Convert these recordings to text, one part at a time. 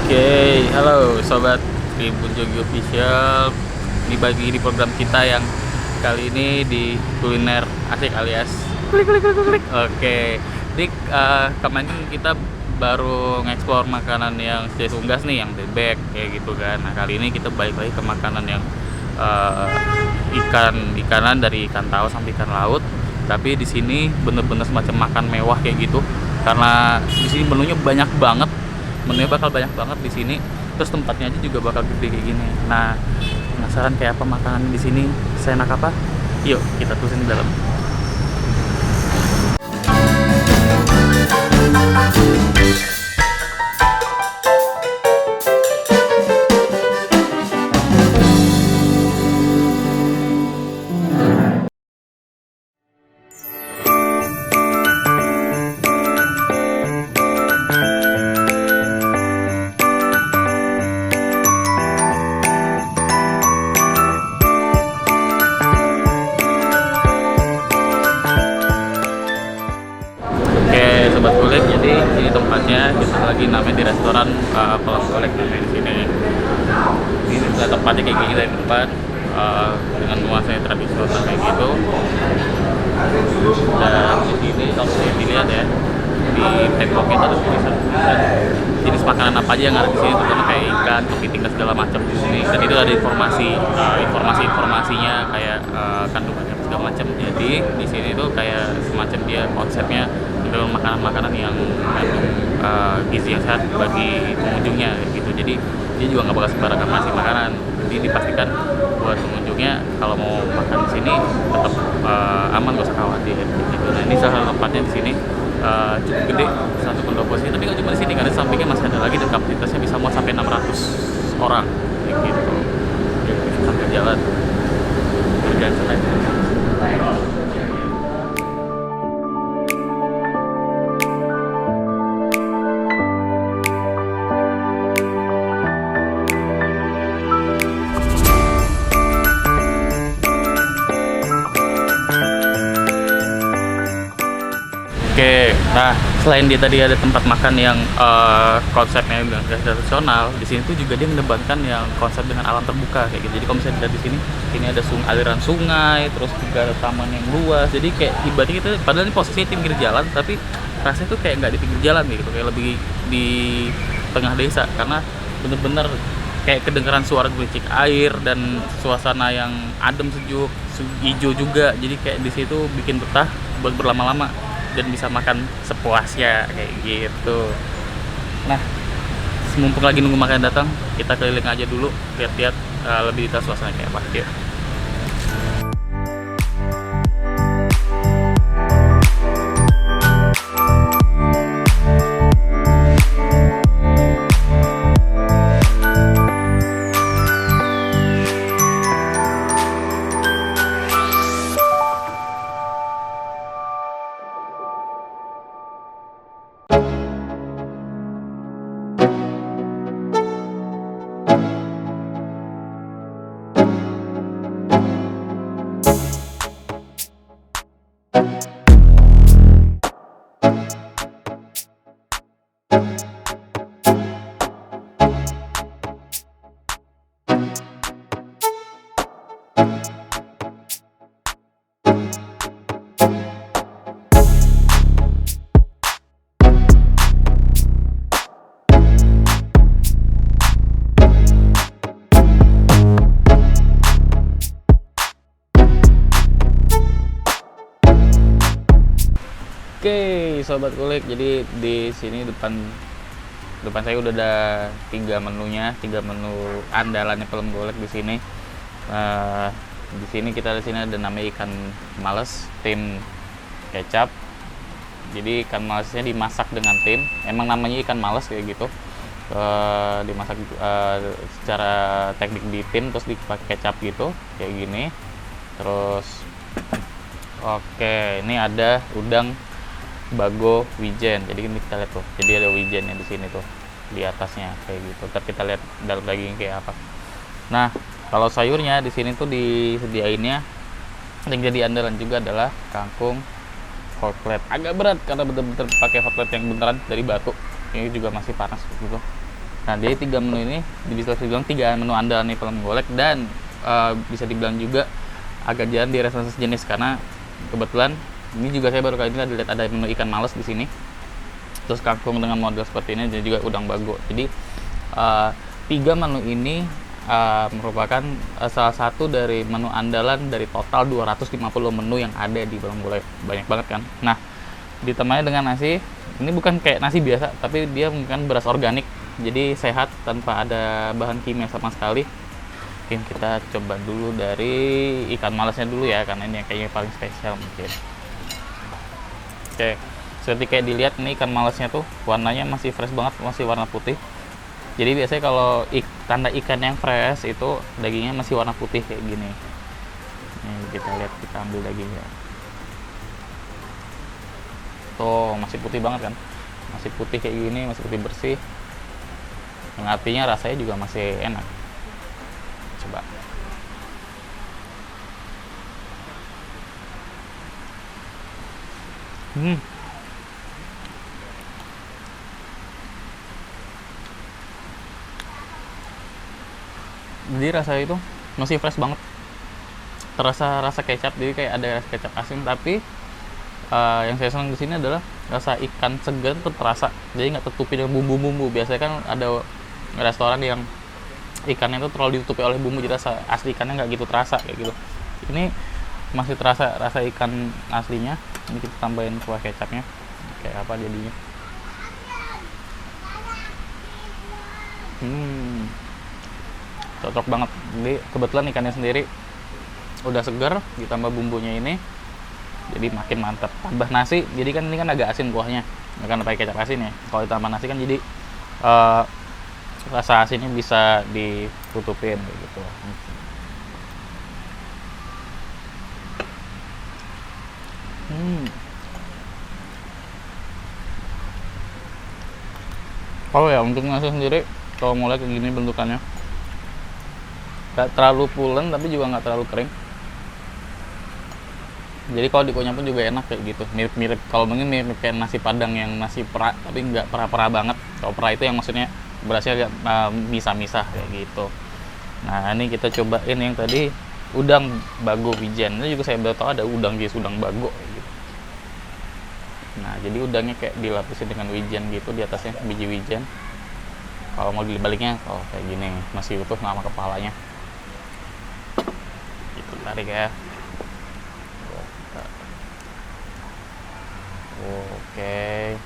Oke, halo sobat Tribun Jogi Official. Ini bagi di program kita yang kali ini di kuliner asik alias klik klik klik klik. Oke, jadi kemarin kan kita baru ngeksplor makanan yang jenis unggas nih, yang bebek kayak gitu kan. Nah kali ini kita balik lagi ke makanan yang ikanan dari ikan taus sampai ikan laut. Tapi di sini bener-bener semacam makan mewah kayak gitu, karena di sini menunya banyak banget. Menunya bakal banyak banget di sini. Terus tempatnya aja juga bakal gede kayak gini. Nah, penasaran kayak apa makanan di sini? Seenak apa? Yuk, kita terusin di dalam. Oke, sobat kulik, jadi ini tempatnya kita lagi namanya di restoran Pelang Golek namanya di sini. Ini tempatnya kayak gini dari depan, dengan nuansanya tradisional kayak gitu. Dan di sini kalau bisa dilihat ya, di temboknya itu ada tulisan jenis makanan apa aja yang ada di sini, terutama kayak ikan, kepiting dan segala macam di sini. Dan itu ada informasinya kayak kandungannya segala macam. Jadi di sini tuh kayak semacam dia konsepnya itu makanan-makanan yang mengandung gizi yang sehat bagi pengunjungnya gitu. Jadi dia juga nggak bakal sembarangan ngasih makanan. Jadi dipastikan buat pengunjungnya kalau mau makan di sini tetap aman, gak usah khawatir gitu. Nah ini salah satu tempatnya di sini cukup gede, 1 posisi. Tapi nggak cuma di sini, karena di sampingnya masih ada lagi dan kapasitasnya bisa muat sampai 600 orang kayak gitu. Kita sambil jalan berjalan selain. Oke, nah selain dia tadi ada tempat makan yang konsepnya udah tradisional, di sini tuh juga dia mendebatkan yang konsep dengan alam terbuka kayak gitu. Jadi kalau misalnya di sini, ada aliran sungai, terus juga ada taman yang luas. Jadi kayak ibaratnya kita, padahal ini posisinya di pinggir jalan, tapi rasanya tuh kayak nggak di pinggir jalan gitu, kayak lebih di tengah desa, karena bener-bener kayak kedengeran suara gelicik air dan suasana yang adem, sejuk, hijau juga. Jadi kayak di situ bikin betah buat berlama-lama dan bisa makan sepuasnya kayak gitu. Nah, mumpung lagi nunggu makan datang, kita keliling aja dulu, lihat-lihat lebih detail suasana kayak apa. Yuk. Oke, sobat kulik, jadi di sini depan saya udah ada 3 menunya, 3 menu andalannya Pelang Golek di sini. Di sini ada namanya ikan males tim kecap. Jadi ikan malesnya dimasak dengan tim, emang namanya ikan males kayak gitu. Dimasak secara teknik di tim, terus dipakai kecap gitu kayak gini. Terus oke, ini ada udang Bago Wijen. Jadi ini kita lihat tuh, jadi ada wijennya di sini tuh di atasnya kayak gitu. Ntar kita lihat dalam daging kayak apa. Nah, kalau sayurnya di sini tuh disediainnya yang jadi andalan juga adalah kangkung hot plate. Agak berat karena bener-bener pakai hot plate yang beneran dari batu. Ini juga masih panas gitu. Nah, jadi 3 menu ini bisa dibilang 3 menu andalan nih Pelem Golek, dan bisa dibilang juga agak jarang di restoran sejenis, karena kebetulan ini juga saya baru kali ini lihat ada menu ikan males di sini, terus kangkung dengan model seperti ini, dan juga udang bago. Jadi 3 menu ini merupakan salah satu dari menu andalan dari total 250 menu yang ada di Pelem Golek. Banyak banget kan. Nah, ditemani dengan nasi. Ini bukan kayak nasi biasa, tapi dia menggunakan beras organik, jadi sehat tanpa ada bahan kimia sama sekali. Mungkin kita coba dulu dari ikan malasnya dulu ya, karena ini kayaknya paling spesial mungkin. Oke, seperti kayak dilihat ini ikan malasnya tuh warnanya masih fresh banget, masih warna putih. Jadi biasanya kalau tanda ikan yang fresh itu dagingnya masih warna putih kayak gini. Nih kita lihat, kita ambil dagingnya. Tuh masih putih banget kan, masih putih kayak gini, masih putih bersih. Yang artinya rasanya juga masih enak. Coba. Jadi rasanya itu masih fresh banget. Terasa rasa kecap, jadi kayak ada rasa kecap asin, tapi yang saya senang di sini adalah rasa ikan segar itu terasa. Jadi nggak tertutupi dengan bumbu-bumbu. Biasanya kan ada restoran yang ikannya itu terlalu ditutupi oleh bumbu, jadi rasa asli ikannya nggak gitu terasa kayak gitu. Ini masih terasa rasa ikan aslinya. Ini kita tambahin kuah kecapnya kayak apa jadinya. Cocok banget. Jadi kebetulan ikannya sendiri udah segar, ditambah bumbunya ini jadi makin mantap. Tambah nasi, jadi kan ini kan agak asin kuahnya karena pakai kecap asin ya. Kalau ditambah nasi kan jadi rasa asinnya bisa ditutupin gitu. Oh ya, untuk nasi sendiri kalau mulai kayak gini bentukannya, nggak terlalu pulen tapi juga nggak terlalu kering. Jadi kalau dikunyah pun juga enak kayak gitu, mirip-mirip, kalau mungkin mirip kayak nasi padang yang nasi pera, tapi nggak pera-pera banget. Kalau pera itu yang maksudnya berasnya agak misah-misah kayak gitu. Nah, ini kita cobain yang tadi udang bago wijen. Ini juga saya baru tahu ada udang jenis udang bago kayak gitu. Nah, jadi udangnya kayak dilapisi dengan wijen gitu, di atasnya biji wijen. Kalau mau dibaliknya, kayak gini, masih utuh sama kepalanya. Itu tarik ya. Oke.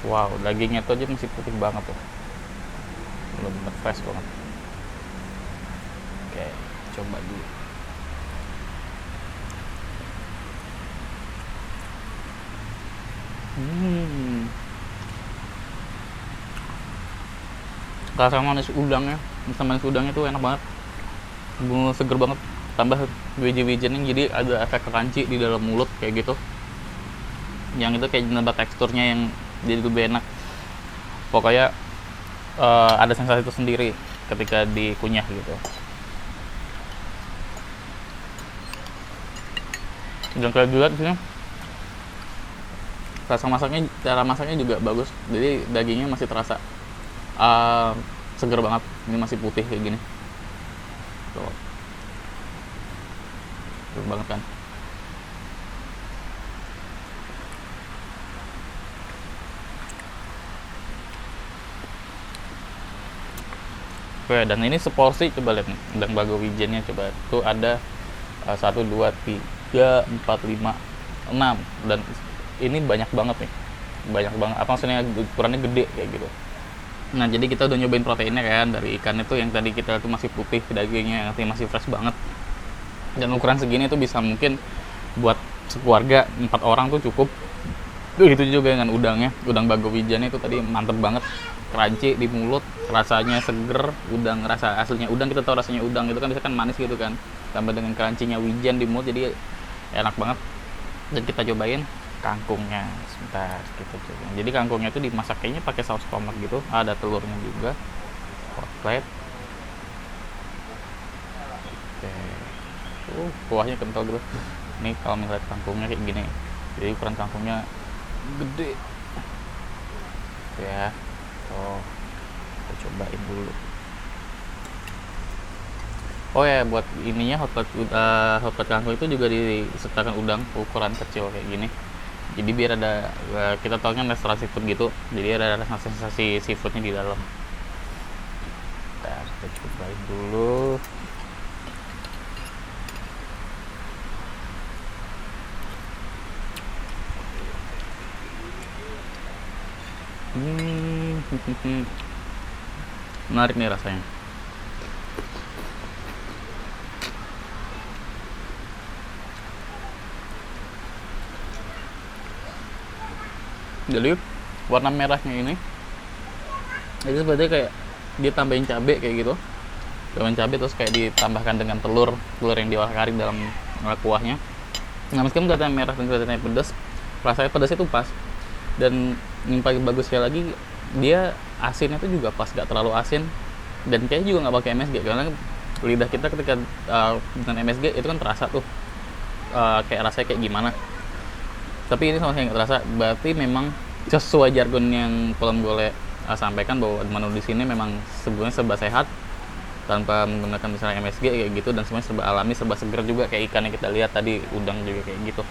Wow, dagingnya tuh aja masih putih banget tuh. Bener-bener fresh banget. Oke, coba dulu. Rasa manis udangnya, manis udangnya tuh enak banget. Bener seger banget. Tambah biji-bijian jadi ada efek crunchy di dalam mulut kayak gitu. Yang itu kayak nambah teksturnya yang jadi lebih enak. Pokoknya ada sensasi itu sendiri ketika dikunyah gitu. Dan kayak juga di sini cara masaknya juga bagus. Jadi dagingnya masih terasa seger banget. Ini masih putih kayak gini. Tuh. Seger banget kan. Oke, dan ini seporsi, coba lihat nih, udang bago wijennya coba. Tuh ada 1, 2, 3, 4, 5, 6, dan ini banyak banget nih. Banyak banget, apa maksudnya ukurannya gede kayak gitu. Nah, jadi kita udah nyobain proteinnya kan, dari ikan itu yang tadi kita tuh masih putih, dagingnya yang masih fresh banget. Dan ukuran segini tuh bisa mungkin buat sekeluarga 4 orang tuh cukup. Itu juga dengan udangnya, udang bago wijennya itu tadi mantep banget. Crunchy di mulut, rasanya seger, udang, rasa aslinya udang, kita tahu rasanya udang itu kan biasanya kan manis gitu kan, tambah dengan crunchy-nya wijen di mulut, jadi enak banget. Dan kita cobain kangkungnya, sebentar kita coba. Jadi kangkungnya itu dimasak kayaknya pakai saus tomat gitu, ada telurnya juga, hot plate. Oke, kuahnya kental gitu. Nih kalau melihat kangkungnya kayak gini, jadi ukuran kangkungnya gede. gitu ya. Oh, kita cobain dulu. Oh ya, buat ininya hotpot kangkung itu juga disertakan udang ukuran kecil kayak gini. Jadi biar ada kita tahu kan restoran seafood gitu, jadi ada sensasi seafoodnya di dalam. Nah, kita cobain dulu. Menarik nih rasanya. Jadi warna merahnya ini itu sebenarnya kayak ditambahin cabai kayak gitu, tambahin cabai terus kayak ditambahkan dengan telur yang diolah-arik dalam kuahnya. Nah, meskipun kelihatannya merah dan kelihatannya pedas, rasanya pedasnya itu pas. Dan yang paling bagusnya lagi, dia asinnya tuh juga pas, gak terlalu asin, dan kayaknya juga nggak pakai MSG, karena lidah kita ketika dengan MSG itu kan terasa tuh kayak rasanya kayak gimana. Tapi ini sama sekali nggak terasa. Berarti memang sesuai jargon yang Pulang Gole sampaikan, bahwa menu di sini memang sebenarnya serba sehat tanpa menggunakan misalnya MSG kayak gitu, dan semuanya serba alami, serba segar juga, kayak ikan yang kita lihat tadi, udang juga kayak gitu.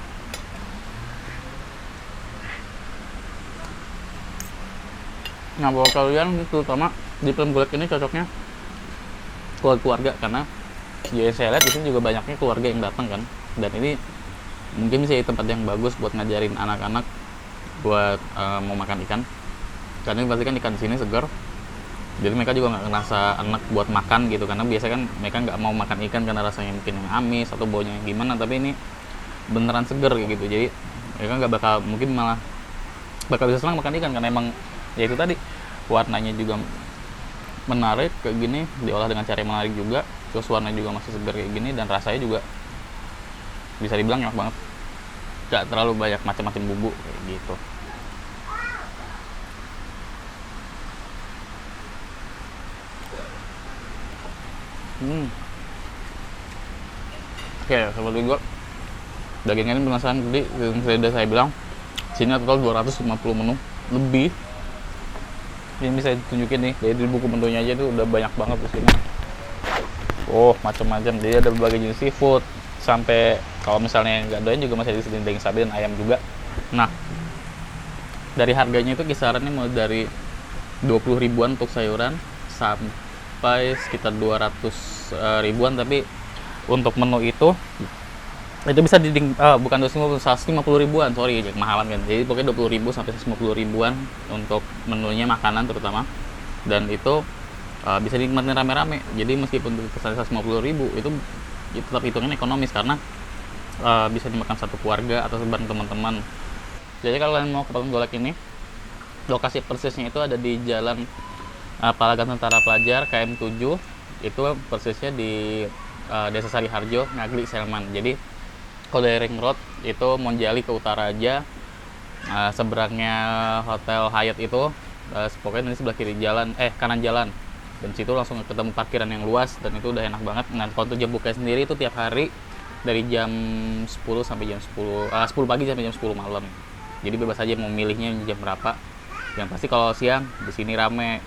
Nah, buat kalian terutama di Pulang Gole ini cocoknya keluarga, karena ya saya lihat di sini juga banyaknya keluarga yang datang kan, dan ini mungkin bisa jadi tempat yang bagus buat ngajarin anak-anak buat mau makan ikan, karena pasti kan ikan di sini segar, jadi mereka juga nggak ngerasa enak buat makan gitu, karena biasanya kan mereka nggak mau makan ikan karena rasanya mungkin yang amis atau baunya yang gimana, tapi ini beneran segar kayak gitu, jadi mereka nggak bakal, mungkin malah bakal bisa senang makan ikan, karena emang ya itu tadi warnanya juga menarik kayak gini, diolah dengan cara yang menarik juga, terus warnanya juga masih segar kayak gini, dan rasanya juga bisa dibilang enak banget, gak terlalu banyak macam-macam bumbu kayak gitu. Oke, seperti gue dagingnya ini penasaran, jadi yang sudah saya bilang sini total 250 menu lebih. Ini bisa ditunjukin nih, jadi di buku menunya aja tuh udah banyak banget di sini. Oh, macam-macam, jadi ada berbagai jenis seafood, sampai kalau misalnya nggak doyan juga masih ada di daging sapi dan ayam juga. Nah, dari harganya itu kisarannya mulai dari 20 ribuan untuk sayuran sampai sekitar 200 ribuan, tapi untuk menu itu bisa bukan 150 ribuan, sorry, ya kemahalan kan. Jadi pokoknya 20 ribu sampai 150 ribuan untuk menunya, makanan terutama, dan itu bisa dinikmatin rame-rame. Jadi meskipun kesannya 150 ribu itu tetap hitungan ekonomis, karena bisa dimakan satu keluarga atau bareng teman-teman. Jadi kalau kalian mau ke Pulang Gole ini, lokasi persisnya itu ada di Jalan Palagan Tentara Pelajar KM 7, itu persisnya di Desa Sariharjo, Ngagli, Selman. Jadi kalau dari Ring Road itu Monjali ke utara aja, seberangnya Hotel Hyatt itu, pokoknya di sebelah kiri jalan, kanan jalan, dan situ langsung ketemu parkiran yang luas, dan itu udah enak banget. Nah, kalau untuk jam buka sendiri itu tiap hari dari jam 10 sampai jam 10 pagi sampai jam 10 malam. Jadi bebas aja mau milihnya jam berapa. Yang pasti kalau siang di sini rame,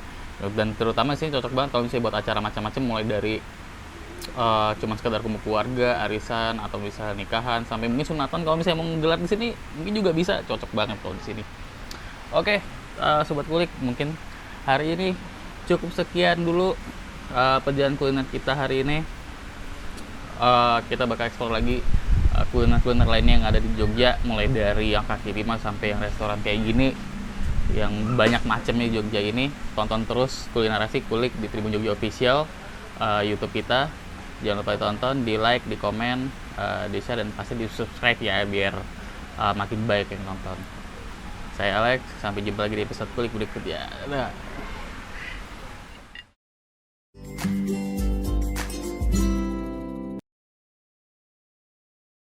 dan terutama sih cocok banget kalau misalnya buat acara macam-macam, mulai dari cuman sekedar kumpul keluarga, arisan, atau misalnya nikahan, sampai mungkin sunatan kalau misalnya mau gelar di sini mungkin juga bisa, cocok banget kalau di sini. Oke, sobat kulik, mungkin hari ini cukup sekian dulu perjalanan kuliner kita hari ini. Kita bakal eksplor lagi kuliner-kuliner lainnya yang ada di Jogja, mulai dari yang kaki lima sampai yang restoran kayak gini, yang banyak macamnya di Jogja ini. Tonton terus Kulinerasi Kulik di Tribun Jogja Official YouTube kita. Jangan lupa ditonton, di like, di komen, di share, dan pasti di subscribe ya, biar makin baik yang nonton. Saya Alex, sampai jumpa lagi di episode Kulik berikutnya. Dadah.